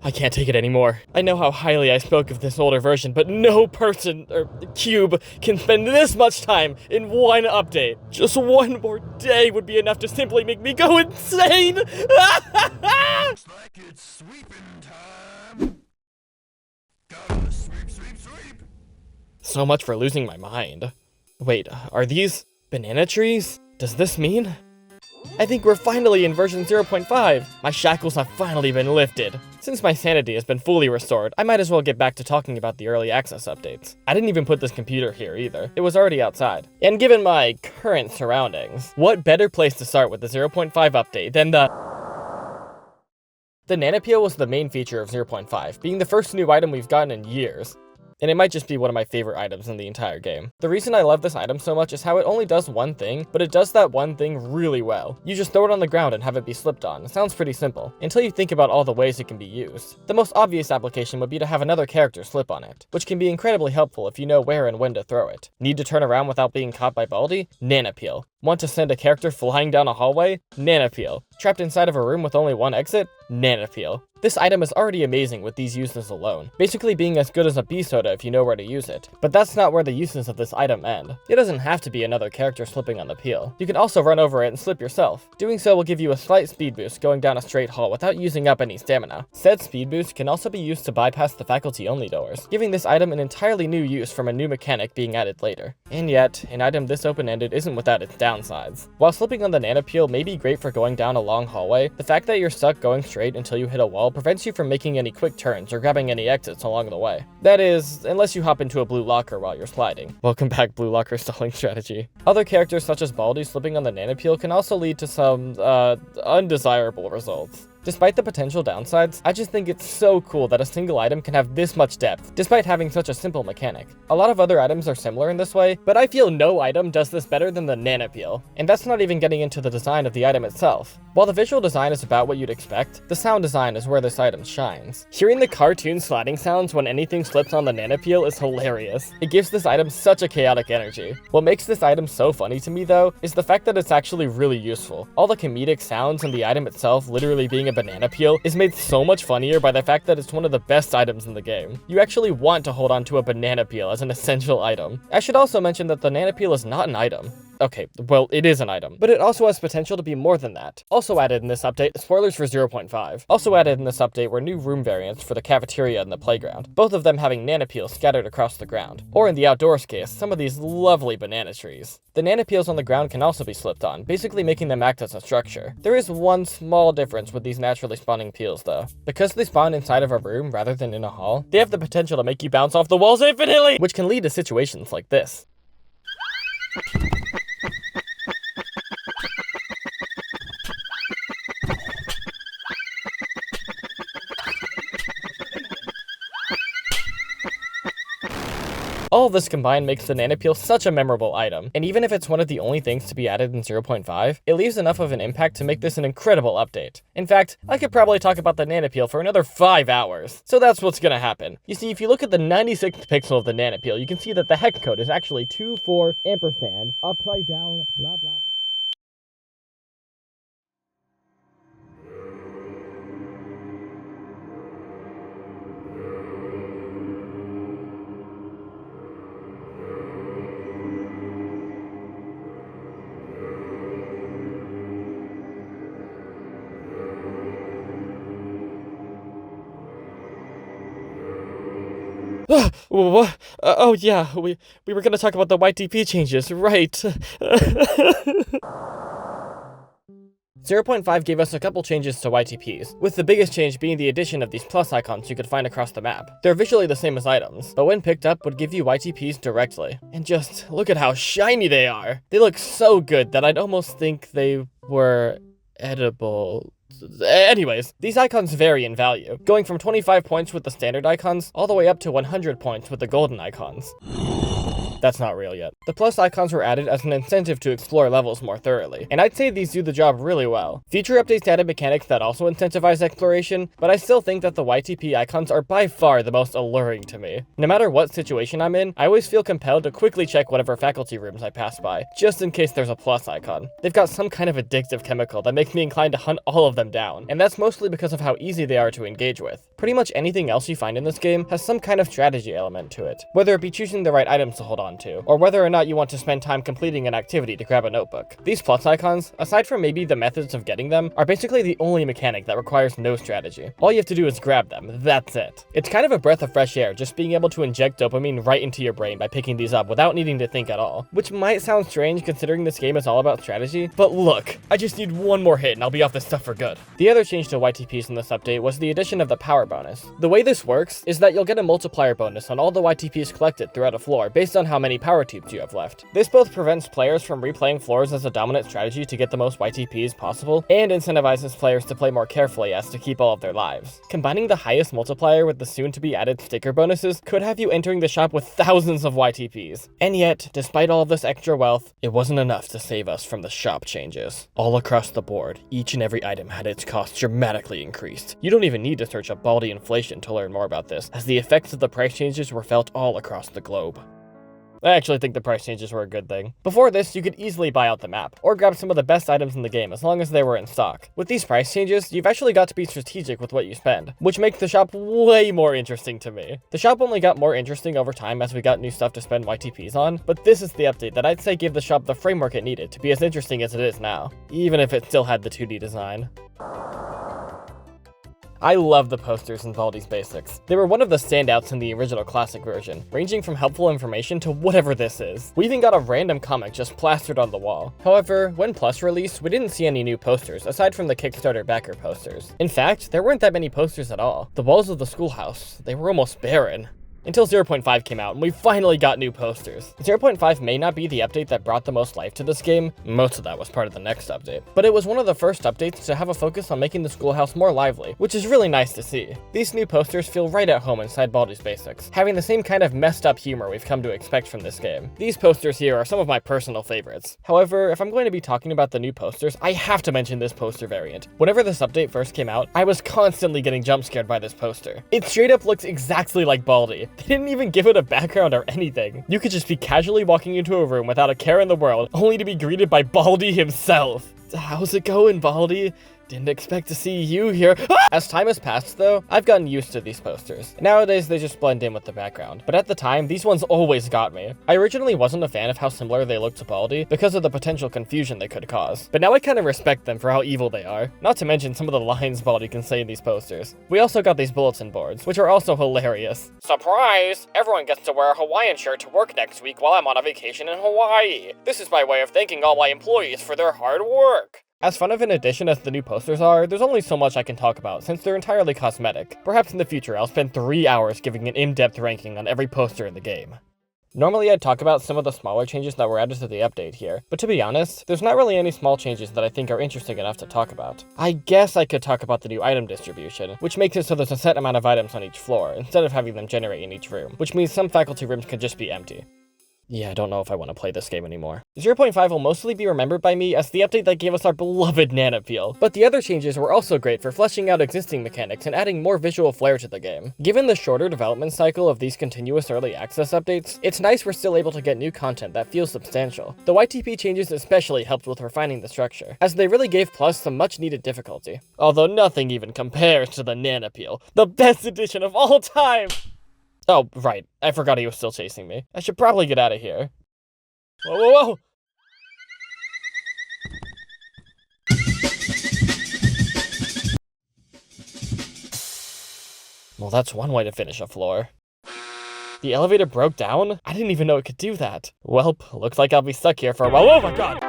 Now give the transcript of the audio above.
I can't take it anymore. I know how highly I spoke of this older version, but no person, or cube, can spend this much time in one update. Just one more day would be enough to simply make me go insane! Looks like it's sweeping time. Gotta sweep, sweep, sweep. So much for losing my mind. Wait, are these banana trees? Does this mean? I think we're finally in version 0.5. My shackles have finally been lifted. Since my sanity has been fully restored, I might as well get back to talking about the early access updates. I didn't even put this computer here either. It was already outside. And given my current surroundings, what better place to start with the 0.5 update than the nanopeel was the main feature of 0.5, being the first new item we've gotten in years. And it might just be one of my favorite items in the entire game. The reason I love this item so much is how it only does one thing, but it does that one thing really well. You just throw it on the ground and have it be slipped on. It sounds pretty simple, until you think about all the ways it can be used. The most obvious application would be to have another character slip on it, which can be incredibly helpful if you know where and when to throw it. Need to turn around without being caught by Baldi? Nanopeel. Want to send a character flying down a hallway? Nanopeel. Trapped inside of a room with only one exit? Nanopeel. This item is already amazing with these uses alone, basically being as good as a bee soda if you know where to use it. But that's not where the uses of this item end. It doesn't have to be another character slipping on the peel. You can also run over it and slip yourself. Doing so will give you a slight speed boost going down a straight hall without using up any stamina. Said speed boost can also be used to bypass the faculty-only doors, giving this item an entirely new use from a new mechanic being added later. And yet, an item this open-ended isn't without its downsides. While slipping on the nanopeel may be great for going down a long hallway, the fact that you're stuck going straight until you hit a wall prevents you from making any quick turns or grabbing any exits along the way. That is, unless you hop into a blue locker while you're sliding. Welcome back, blue locker stalling strategy. Other characters such as Baldi slipping on the nanopeel can also lead to some, undesirable results. Despite the potential downsides, I just think it's so cool that a single item can have this much depth, despite having such a simple mechanic. A lot of other items are similar in this way, but I feel no item does this better than the nanopeel. And that's not even getting into the design of the item itself. While the visual design is about what you'd expect, the sound design is where this item shines. Hearing the cartoon sliding sounds when anything slips on the nanopeel is hilarious. It gives this item such a chaotic energy. What makes this item so funny to me though, is the fact that it's actually really useful. All the comedic sounds and the item itself literally being a banana peel is made so much funnier by the fact that it's one of the best items in the game. You actually want to hold on to a banana peel as an essential item. I should also mention that the nanopeel is not an item. Okay, well, it is an item, but it also has potential to be more than that. Also added in this update, spoilers for 0.5. Also added in this update were new room variants for the cafeteria and the playground, both of them having nanopeels scattered across the ground. Or in the outdoors case, some of these lovely banana trees. The nanopeels on the ground can also be slipped on, basically making them act as a structure. There is one small difference with these naturally spawning peels though. Because they spawn inside of a room rather than in a hall, they have the potential to make you bounce off the walls infinitely, which can lead to situations like this. All of this combined makes the nanopeel such a memorable item, and even if it's one of the only things to be added in 0.5, it leaves enough of an impact to make this an incredible update. In fact, I could probably talk about the nanopeel for another 5 hours. So that's what's gonna happen. You see, if you look at the 96th pixel of the nanopeel, you can see that the hex code is actually 24 ampersand upside down blah blah blah. Oh yeah, we were gonna talk about the YTP changes, right? 0.5 gave us a couple changes to YTPs, with the biggest change being the addition of these plus icons you could find across the map. They're visually the same as items, but when picked up would give you YTPs directly. And just look at how shiny they are! They look so good that I'd almost think they were edible. Anyways, these icons vary in value, going from 25 points with the standard icons, all the way up to 100 points with the golden icons. That's not real yet. The plus icons were added as an incentive to explore levels more thoroughly, and I'd say these do the job really well. Future updates added mechanics that also incentivize exploration, but I still think that the YTP icons are by far the most alluring to me. No matter what situation I'm in, I always feel compelled to quickly check whatever faculty rooms I pass by, just in case there's a plus icon. They've got some kind of addictive chemical that makes me inclined to hunt all of them down, and that's mostly because of how easy they are to engage with. Pretty much anything else you find in this game has some kind of strategy element to it, whether it be choosing the right items to hold on to, or whether or not you want to spend time completing an activity to grab a notebook. These plus icons, aside from maybe the methods of getting them, are basically the only mechanic that requires no strategy. All you have to do is grab them, that's it. It's kind of a breath of fresh air just being able to inject dopamine right into your brain by picking these up without needing to think at all, which might sound strange considering this game is all about strategy, but look, I just need one more hit and I'll be off this stuff for good. The other change to YTPs in this update was the addition of the power bonus. The way this works is that you'll get a multiplier bonus on all the YTPs collected throughout a floor based on how many power tubes you have left. This both prevents players from replaying floors as a dominant strategy to get the most YTPs possible, and incentivizes players to play more carefully as to keep all of their lives. Combining the highest multiplier with the soon-to-be added sticker bonuses could have you entering the shop with thousands of YTPs. And yet, despite all of this extra wealth, it wasn't enough to save us from the shop changes. All across the board, each and every item had its cost dramatically increased. You don't even need to search up Baldi inflation to learn more about this, as the effects of the price changes were felt all across the globe. I actually think the price changes were a good thing. Before this, you could easily buy out the map, or grab some of the best items in the game as long as they were in stock. With these price changes, you've actually got to be strategic with what you spend, which makes the shop way more interesting to me. The shop only got more interesting over time as we got new stuff to spend YTPs on, but this is the update that I'd say gave the shop the framework it needed to be as interesting as it is now, even if it still had the 2D design. I love the posters in Baldi's Basics. They were one of the standouts in the original classic version, ranging from helpful information to whatever this is. We even got a random comic just plastered on the wall. However, when Plus released, we didn't see any new posters aside from the Kickstarter backer posters. In fact, there weren't that many posters at all. The walls of the schoolhouse, they were almost barren. Until 0.5 came out, and we finally got new posters. 0.5 may not be the update that brought the most life to this game, most of that was part of the next update, but it was one of the first updates to have a focus on making the schoolhouse more lively, which is really nice to see. These new posters feel right at home inside Baldi's Basics, having the same kind of messed up humor we've come to expect from this game. These posters here are some of my personal favorites. However, if I'm going to be talking about the new posters, I have to mention this poster variant. Whenever this update first came out, I was constantly getting jump scared by this poster. It straight up looks exactly like Baldi. They didn't even give it a background or anything. You could just be casually walking into a room without a care in the world, only to be greeted by Baldi himself. How's it going, Baldi? Didn't expect to see you here. As time has passed though, I've gotten used to these posters. Nowadays they just blend in with the background, but at the time, these ones always got me. I originally wasn't a fan of how similar they looked to Baldi because of the potential confusion they could cause, but now I kind of respect them for how evil they are. Not to mention some of the lines Baldi can say in these posters. We also got these bulletin boards, which are also hilarious. Surprise! Everyone gets to wear a Hawaiian shirt to work next week while I'm on a vacation in Hawaii. This is my way of thanking all my employees for their hard work. As fun of an addition as the new posters are, there's only so much I can talk about since they're entirely cosmetic. Perhaps in the future I'll spend 3 hours giving an in-depth ranking on every poster in the game. Normally I'd talk about some of the smaller changes that were added to the update here, but to be honest, there's not really any small changes that I think are interesting enough to talk about. I guess I could talk about the new item distribution, which makes it so there's a set amount of items on each floor, instead of having them generate in each room, which means some faculty rooms could just be empty. Yeah, I don't know if I want to play this game anymore. 0.5 will mostly be remembered by me as the update that gave us our beloved Nana Peel, but the other changes were also great for fleshing out existing mechanics and adding more visual flair to the game. Given the shorter development cycle of these continuous early access updates, it's nice we're still able to get new content that feels substantial. The YTP changes especially helped with refining the structure, as they really gave Plus some much needed difficulty. Although nothing even compares to the Nana Peel, the best addition of all time! Oh, right. I forgot he was still chasing me. I should probably get out of here. Whoa, whoa, whoa! Well, that's one way to finish a floor. The elevator broke down? I didn't even know it could do that. Welp, looks like I'll be stuck here for a while. Oh my god!